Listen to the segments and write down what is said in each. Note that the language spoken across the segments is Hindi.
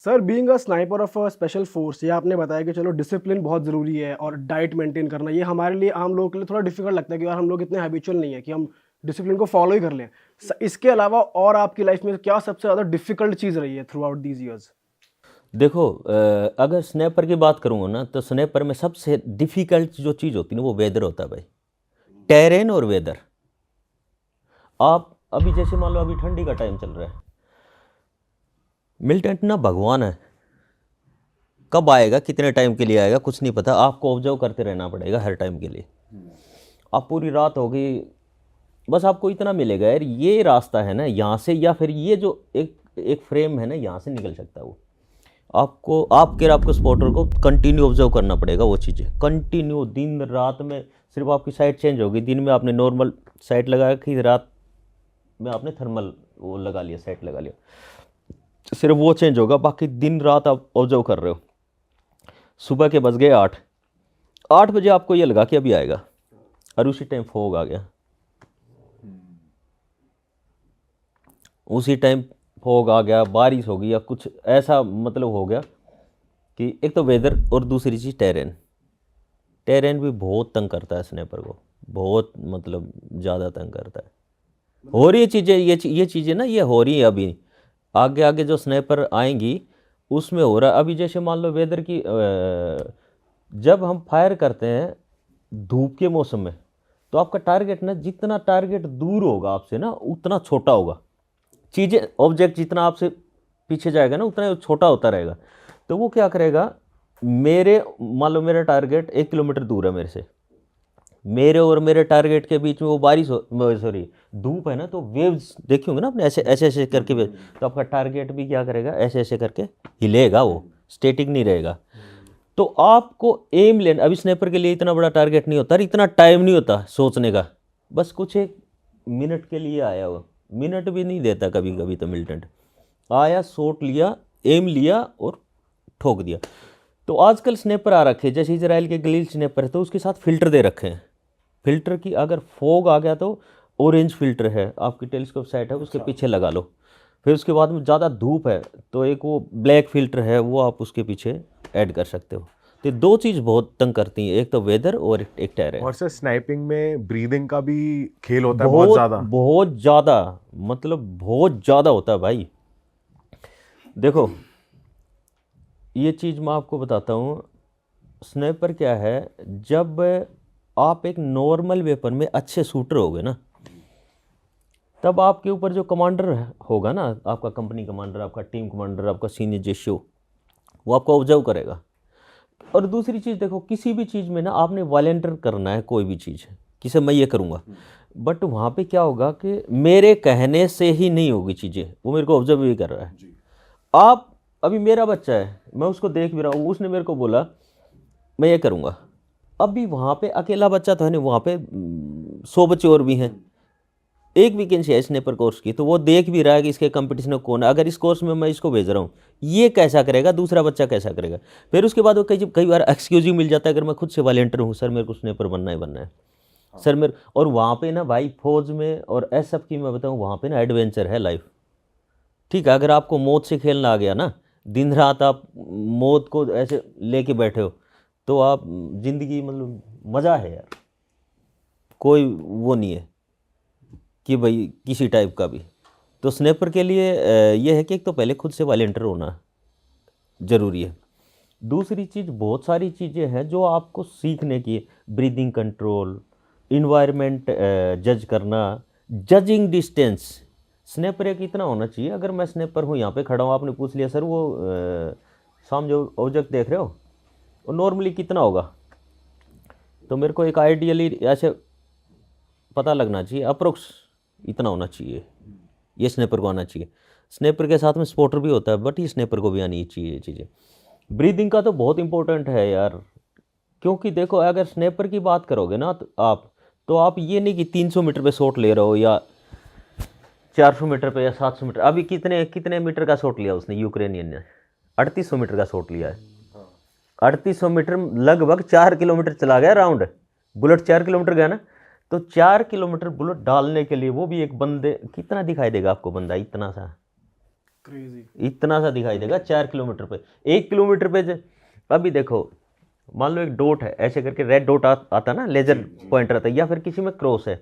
Sir being a sniper of a special force, ये आपने बताया कि चलो डिसिप्लिन बहुत ज़रूरी है और डाइट मेंटेन करना ये हमारे लिए आम लोगों के लिए थोड़ा डिफिकल्ट लगता है कि यार हम लोग इतने हैबिचुअल नहीं है कि हम डिसिप्लिन को फॉलो ही कर लें। इसके अलावा और आपकी लाइफ में क्या सबसे ज़्यादा डिफिकल्ट चीज़ रही है थ्रू आउट दीज ईयर्स? देखो, अगर स्नैपर की बात करूँगा ना तो स्नैपर में सबसे डिफ़िकल्ट जो चीज़ होती है ना वो वेदर होता है भाई। टेरेन और वेदर। आप अभी जैसे मान लो अभी ठंडी का टाइम चल रहा है, मिलिटेंट ना भगवान है, कब आएगा कितने टाइम के लिए आएगा कुछ नहीं पता, आपको ऑब्जर्व करते रहना पड़ेगा हर टाइम के लिए। आप पूरी रात होगी, बस आपको इतना मिलेगा यार ये रास्ता है ना यहाँ से, या फिर ये जो एक एक फ्रेम है ना यहाँ से निकल सकता है वो। आपको स्पॉटर को कंटिन्यू ऑब्जर्व करना पड़ेगा वो चीज़ें कंटिन्यू दिन रात में। सिर्फ आपकी साइट चेंज होगी, दिन में आपने नॉर्मल साइट लगा रखी, रात में आपने थर्मल वो लगा लिया, साइट लगा लिया, सिर्फ वो चेंज होगा, बाकी दिन रात आप ऑब्जर्व कर रहे हो। सुबह के बज गए 8 बजे आपको ये लगा कि अभी आएगा, और उसी टाइम फॉग आ गया, उसी टाइम फॉग आ गया, बारिश हो गई या कुछ ऐसा मतलब हो गया कि एक तो वेदर और दूसरी चीज़ टेरेन। टेरेन भी बहुत तंग करता है स्नैपर को, बहुत मतलब ज़्यादा तंग करता है। हो रही है चीज़ें, ये चीज़ें ना ये हो रही है अभी, आगे आगे जो स्नैपर आएंगी उसमें हो रहा है। अभी जैसे मान लो वेदर की जब हम फायर करते हैं धूप के मौसम में, तो आपका टारगेट ना, जितना टारगेट दूर होगा आपसे ना उतना छोटा होगा। चीज़ें ऑब्जेक्ट जितना आपसे पीछे जाएगा ना उतना छोटा होता रहेगा। तो वो क्या करेगा, मेरे मान लो मेरा टारगेट 1 किलोमीटर दूर है मेरे से, मेरे और मेरे टारगेट के बीच में वो बारिश हो, सॉरी धूप है ना, तो वेव्स देखे होंगे ना आपने, ऐसे ऐसे ऐसे करके वेव, तो आपका टारगेट भी क्या करेगा, ऐसे ऐसे करके हिलेगा, वो स्टेटिक नहीं रहेगा। तो आपको एम लेना, अभी स्नैपर के लिए इतना बड़ा टारगेट नहीं होता, इतना टाइम नहीं होता सोचने का, बस कुछ एक मिनट के लिए आया वो, मिनट भी नहीं देता कभी कभी तो मिलिटेंट आया, शॉट लिया, एम लिया और ठोक दिया। तो आजकल स्नैपर आ रखे हैं, जैसे इजराइल के गलील स्नैपर है तो उसके साथ फिल्टर दे रखे हैं। फिल्टर की अगर फोग आ गया तो ऑरेंज फिल्टर है, आपकी टेलीस्कोप साइट है उसके पीछे लगा लो। फिर उसके बाद में ज़्यादा धूप है तो एक वो ब्लैक फिल्टर है, वो आप उसके पीछे ऐड कर सकते हो। तो दो चीज़ बहुत तंग करती हैं, एक तो वेदर और एक टेरेन। और सर स्नाइपिंग में ब्रीदिंग का भी खेल होता है बहुत बहुत ज़्यादा। बहुत ज़्यादा, मतलब बहुत ज़्यादा होता है भाई। देखो ये चीज़ मैं आपको बताता हूँ, स्नाइपर क्या है, जब आप एक नॉर्मल वेपन में अच्छे शूटर होगे ना, तब आपके ऊपर जो कमांडर होगा ना, आपका कंपनी कमांडर, आपका टीम कमांडर, आपका सीनियर जेशो, वो आपको ऑब्जर्व करेगा। और दूसरी चीज़ देखो, किसी भी चीज़ में ना आपने वॉलेंटियर करना है, कोई भी चीज़ किसे मैं ये करूँगा, बट वहाँ पे क्या होगा कि मेरे कहने से ही नहीं होगी चीज़ें, वो मेरे को ऑब्जर्व भी कर रहा है। आप अभी मेरा बच्चा है, मैं उसको देख भी रहा हूँ, उसने मेरे को बोला मैं ये करूँगा, अभी वहाँ पे अकेला बच्चा तो है नहीं, वहाँ पे 100 बच्चे और भी हैं, एक वैकेंसी है स्नाइपर कोर्स की, तो वो देख भी रहा है कि इसके कंपटीशन में कौन है, अगर इस कोर्स में मैं इसको भेज रहा हूँ, ये कैसा करेगा, दूसरा बच्चा कैसा करेगा। फिर उसके बाद वो कई कई बार एक्सक्यूज ही मिल जाता है, अगर मैं खुद से वॉलेंटियर हूँ, सर मेरे को स्नाइपर बनना ही बनना है, सर मेरे। और वहाँ पे ना भाई फौज में और एसएफ की मैं बताऊँ, वहाँ पे ना एडवेंचर है लाइफ। ठीक है, अगर आपको मौत से खेलना आ गया ना, दिन रात आप मौत को ऐसे लेके बैठे हो, तो आप जिंदगी मतलब मज़ा है यार, कोई वो नहीं है कि भाई किसी टाइप का भी। तो स्नैपर के लिए ये है कि एक तो पहले खुद से वॉलेंटियर होना ज़रूरी है। दूसरी चीज़, बहुत सारी चीज़ें हैं जो आपको सीखने की, ब्रीदिंग कंट्रोल, इन्वायरमेंट जज करना, जजिंग डिस्टेंस। स्नैपर एक इतना होना चाहिए, अगर मैं स्नैपर हूँ यहाँ पे खड़ा हूँ, आपने पूछ लिया सर वो सामने जो ऑब्जेक्ट देख रहे हो वो नॉर्मली कितना होगा, तो मेरे को एक आइडियली ऐसे पता लगना चाहिए, अप्रोक्स इतना होना चाहिए, ये स्नैपर को आना चाहिए। स्नैपर के साथ में स्पॉटर भी होता है, बट ये स्नैपर को भी आनी चाहिए ये चीज़ें। ब्रीदिंग का तो बहुत इंपॉर्टेंट है यार, क्योंकि देखो अगर स्नैपर की बात करोगे ना तो आप ये नहीं कि 300 मीटर पे शॉट ले रहे हो या 400 मीटर पे या 700 मीटर। अभी कितने कितने मीटर का शॉट लिया उसने, यूक्रेनियन ने 3800 मीटर का शॉट लिया है। 3800 मीटर लगभग 4 किलोमीटर चला गया राउंड, बुलेट 4 किलोमीटर गया ना, तो 4 किलोमीटर बुलेट डालने के लिए वो भी एक बंदे कितना दिखाई देगा आपको, बंदा इतना सा क्रेजी। इतना सा दिखाई देगा 4 किलोमीटर पे। 1 किलोमीटर पे अभी देखो, मान लो एक डॉट है ऐसे करके, रेड डॉट आता ना, लेजर पॉइंटर आता है, या फिर किसी में क्रॉस है।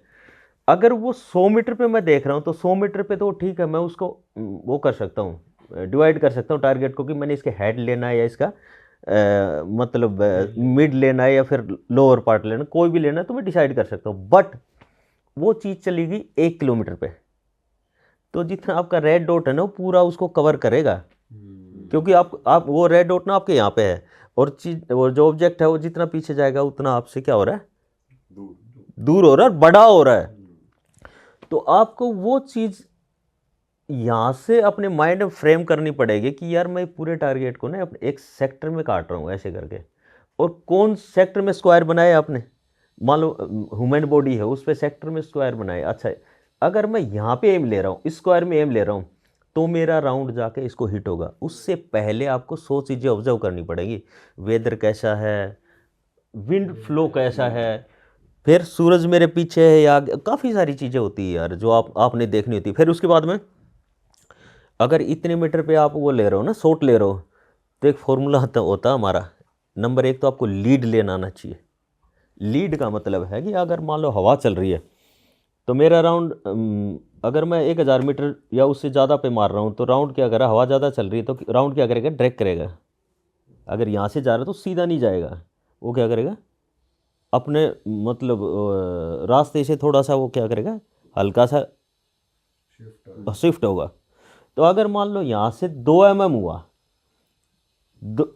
अगर वो 100 मीटर पे मैं देख रहा हूँ तो 100 मीटर पे तो ठीक है, मैं उसको वो कर सकता हूँ, डिवाइड कर सकता हूँ टारगेट को, कि मैंने इसके हेड लेना है या इसका मतलब मिड लेना है या फिर लोअर पार्ट लेना, कोई भी लेना है तो मैं डिसाइड कर सकता हूँ। बट वो चीज़ चलेगी 1 किलोमीटर पे, तो जितना आपका रेड डॉट है ना वो पूरा उसको कवर करेगा, क्योंकि आप वो रेड डॉट ना आपके यहाँ पे है, और चीज वो जो ऑब्जेक्ट है वो जितना पीछे जाएगा उतना आपसे क्या हो रहा है, दूर हो रहा है और बड़ा हो रहा है। तो आपको वो चीज़ यहाँ से अपने माइंड में फ्रेम करनी पड़ेगी कि यार मैं पूरे टारगेट को ना अपने एक सेक्टर में काट रहा हूँ ऐसे करके, और कौन सेक्टर में स्क्वायर बनाया आपने, मान लो ह्यूमन बॉडी है उस पर सेक्टर में स्क्वायर बनाए। अच्छा, अगर मैं यहाँ पे एम ले रहा हूँ, इस स्क्वायर में एम ले रहा हूँ, तो मेरा राउंड जाके इसको हिट होगा। उससे पहले आपको 100 चीज़ें ऑब्जर्व करनी पड़ेगी, वेदर कैसा है, विंड फ्लो कैसा है, फिर सूरज मेरे पीछे है या काफ़ी सारी चीज़ें होती है यार जो आपने देखनी होती है। फिर उसके बाद में अगर इतने मीटर पे आप वो ले रहे हो ना, शॉट ले रहे हो, तो एक फॉर्मूला होता है हमारा। नंबर 1 तो आपको लीड लेना आना चाहिए। लीड का मतलब है कि अगर मान लो हवा चल रही है तो मेरा राउंड, अगर मैं 1000 मीटर या उससे ज़्यादा पे मार रहा हूँ तो राउंड क्या करेगा, हवा ज़्यादा चल रही है तो राउंड क्या करेगा, ड्रैग करेगा। अगर यहाँ से जा रहा है तो सीधा नहीं जाएगा, वो क्या करेगा, अपने मतलब रास्ते से थोड़ा सा वो क्या करेगा, हल्का सा शिफ्ट होगा। तो अगर मान लो यहाँ से 2 mm हुआ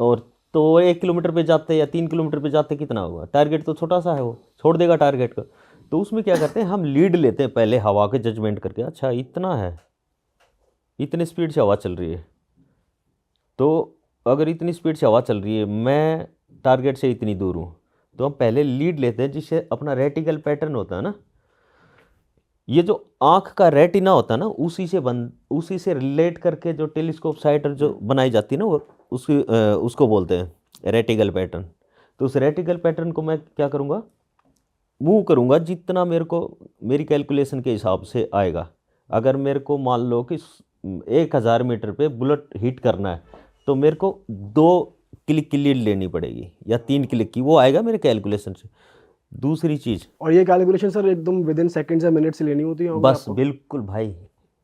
और तो 1 किलोमीटर पे जाते या 3 किलोमीटर पे जाते कितना होगा, टारगेट तो छोटा सा है, वो छोड़ देगा टारगेट को। तो उसमें क्या करते हैं, हम लीड लेते हैं पहले हवा के जजमेंट करके, अच्छा इतना है, इतनी स्पीड से हवा चल रही है, तो अगर इतनी स्पीड से हवा चल रही है, मैं टारगेट से इतनी दूर हूँ, तो हम पहले लीड लेते हैं, जिससे अपना रेटिकल पैटर्न होता है ना, ये जो आँख का रेटिना होता है ना, उसी से रिलेट करके जो टेलीस्कोप साइट जो बनाई जाती है ना, वो उसको बोलते हैं रेटिकल पैटर्न। तो उस रेटिकल पैटर्न को मैं क्या करूँगा, मूव करूँगा जितना मेरे को मेरी कैलकुलेशन के हिसाब से आएगा। अगर मेरे को मान लो कि 1000 मीटर पे बुलेट हिट करना है, तो मेरे को 2 क्लिक की लीड लेनी पड़ेगी या 3 क्लिक की, वो आएगा मेरे कैलकुलेशन से। दूसरी चीज़, और ये कैलकुलेशन सर एकदम विद इन सेकंड्स या मिनट से लेनी होती है बस बिल्कुल भाई,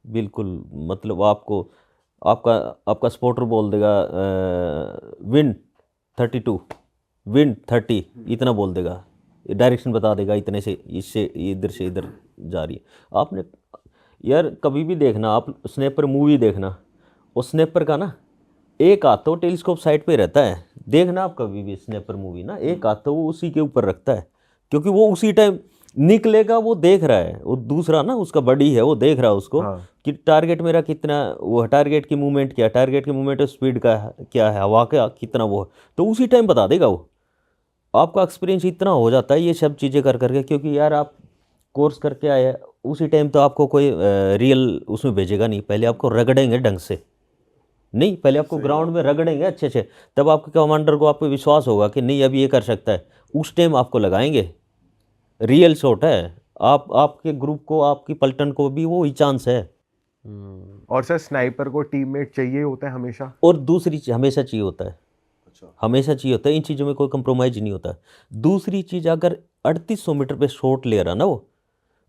बिल्कुल, मतलब आपका स्पॉटर बोल देगा विंड 32, विंड 30, इतना बोल देगा, डायरेक्शन बता देगा, इतने से इससे इधर से इधर जा रही है। आपने यार कभी भी देखना, आप स्नैपर मूवी देखना, उस स्नैपर का ना एक हाथ तो टेलीस्कोप साइड पे रहता है, देखना आप कभी भी स्नैपर मूवी ना, एक हाथ तो वो उसी के ऊपर रखता है, क्योंकि वो उसी टाइम निकलेगा, वो देख रहा है, वो दूसरा ना उसका बॉडी है वो देख रहा है उसको, कि टारगेट मेरा कितना, वो टारगेट की मूवमेंट क्या है, टारगेट की मूवमेंट स्पीड का क्या है, हवा का कितना वो है, तो उसी टाइम बता देगा वो। आपका एक्सपीरियंस इतना हो जाता है ये सब चीज़ें कर करके, क्योंकि यार आप कोर्स करके आए, उसी टाइम तो आपको कोई रियल उसमें भेजेगा नहीं, पहले आपको रगड़ेंगे ढंग से, नहीं पहले आपको ग्राउंड में रगड़ेंगे अच्छे से, तब आपके कमांडर को आप पे विश्वास होगा कि नहीं अब ये कर सकता है, उस टाइम आपको लगाएंगे। रियल शॉट है, आपके ग्रुप को, आपकी पलटन को भी वो ही चांस है। और सर स्नाइपर को टीममेट चाहिए होता है हमेशा, और दूसरी चीज़ हमेशा चाहिए होता है, हमेशा चाहिए होता है, इन चीज़ों में कोई कंप्रोमाइज़ नहीं होता। दूसरी चीज़, अगर 3800 मीटर पे शॉट ले रहा ना वो,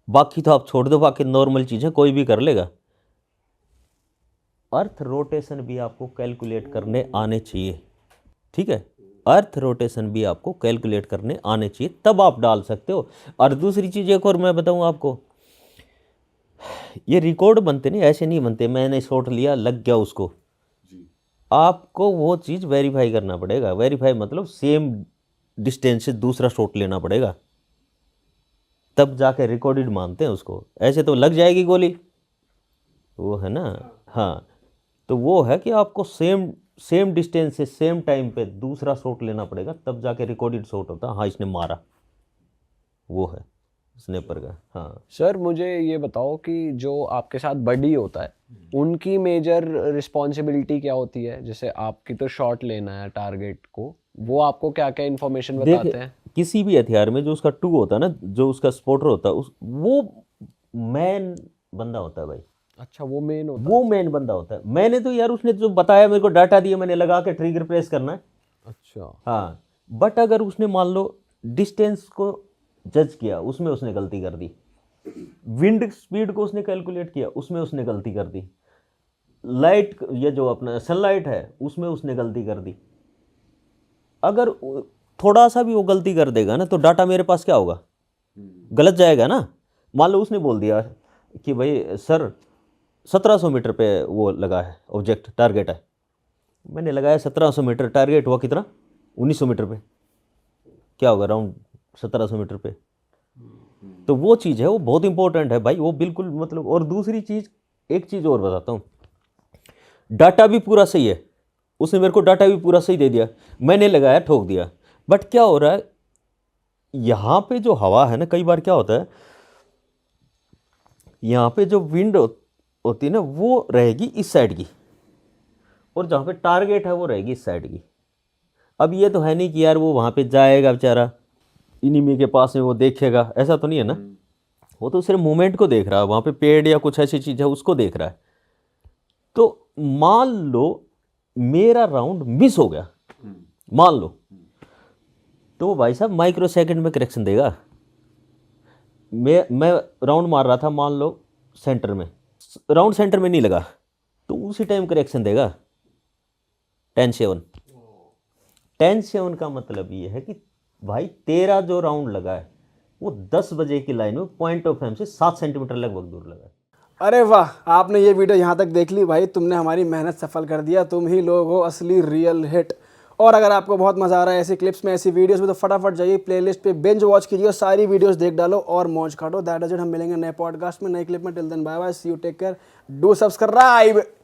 बाकी तो आप छोड़ दो, बाकी नॉर्मल चीज़ें कोई भी कर लेगा। अर्थ रोटेशन भी आपको कैलकुलेट करने आने चाहिए, ठीक है, अर्थ रोटेशन भी आपको कैलकुलेट करने आने चाहिए, तब आप डाल सकते हो। और दूसरी चीज़ एक और मैं बताऊँ आपको, ये रिकॉर्ड बनते नहीं, ऐसे नहीं बनते मैंने शॉट लिया लग गया उसको, आपको वो चीज़ वेरीफाई करना पड़ेगा। वेरीफाई मतलब सेम डिस्टेंस से दूसरा शॉट लेना पड़ेगा, तब जाके रिकॉर्डेड मानते हैं उसको, ऐसे तो लग जाएगी गोली, वो है ना। हाँ, तो वो है कि आपको सेम डिस्टेंस से सेम टाइम पे दूसरा शॉट लेना पड़ेगा, तब जाके रिकॉर्डेड शॉट होता है, हाँ इसने मारा, वो है स्नैपर का। हाँ सर मुझे ये बताओ कि जो आपके साथ बडी होता है उनकी मेजर रिस्पॉन्सिबिलिटी क्या होती है, जैसे आपकी तो शॉट लेना है टारगेट को, वो आपको क्या क्या इन्फॉर्मेशन बताते हैं? किसी भी हथियार में जो उसका टू होता है ना, जो उसका स्पॉटर होता है, वो मैन बंदा होता है भाई, अच्छा, वो मेन होता वो मेन बंदा होता है। मैंने तो यार, उसने जो बताया मेरे को, डाटा दिया, मैंने लगा के ट्रिगर प्रेस करना है। है। अच्छा, हाँ, बट अगर उसने मान लो डिस्टेंस को जज किया, उसमें उसने गलती कर दी। विंड स्पीड को उसने कैलकुलेट किया, उसमें उसने गलती कर दी। लाइट, ये जो अपना सनलाइट है, उसमें उसने गलती कर दी। अगर थोड़ा सा भी वो गलती कर देगा ना, तो डाटा मेरे पास क्या होगा, गलत जाएगा ना। मान लो उसने बोल दिया कि भाई सर 1700 मीटर पे वो लगा है ऑब्जेक्ट, टारगेट है। मैंने लगाया 1700 मीटर, टारगेट हुआ कितना, 1900 मीटर पे। क्या होगा, राउंड 1700 मीटर पे। तो वो चीज़ है, वो बहुत इंपॉर्टेंट है भाई, वो बिल्कुल मतलब। और दूसरी चीज़, एक चीज़ और बताता हूँ, डाटा भी पूरा सही है, उसने मेरे को डाटा भी पूरा सही दे दिया, मैंने लगाया, ठोक दिया। बट क्या हो रहा है, यहाँ पे जो हवा है ना, कई बार क्या होता है, यहाँ पे जो विंड होती है ना, वो रहेगी इस साइड की, और जहाँ पे टारगेट है वो रहेगी इस साइड की। अब ये तो है नहीं कि यार वो वहाँ पे जाएगा बेचारा इनिमी के पास में, वो देखेगा, ऐसा तो नहीं है ना। वो तो सिर्फ मूवमेंट को देख रहा है, वहाँ पे पेड़ या कुछ ऐसी चीज़ है उसको देख रहा है। तो मान लो मेरा राउंड मिस हो गया, मान लो, तो वो भाई साहब माइक्रो सेकंड में करेक्शन देगा। मैं राउंड मार रहा था, मान लो सेंटर में, राउंड सेंटर में नहीं लगा, तो उसी टाइम करेक्शन देगा 10-7। 10-7 का मतलब ये है कि भाई तेरा जो राउंड लगा है वो 10 बजे की लाइन में पॉइंट ऑफ एम से 7 सेंटीमीटर लगभग दूर लगा है। अरे वाह, आपने ये वीडियो यहाँ तक देख ली भाई, तुमने हमारी मेहनत सफल कर दिया। तुम ही लोग हो असली रियल हिट। और अगर आपको बहुत मज़ा आ रहा है ऐसी क्लिप्स में, ऐसी वीडियोस में, तो फटाफट जाइए प्लेलिस्ट पे, बिंज वॉच कीजिए और सारी वीडियोस देख डालो और मौज काटो। That is it. हम मिलेंगे नए पॉडकास्ट में, नए क्लिप में। Till then bye bye, see you, take care, do subscribe.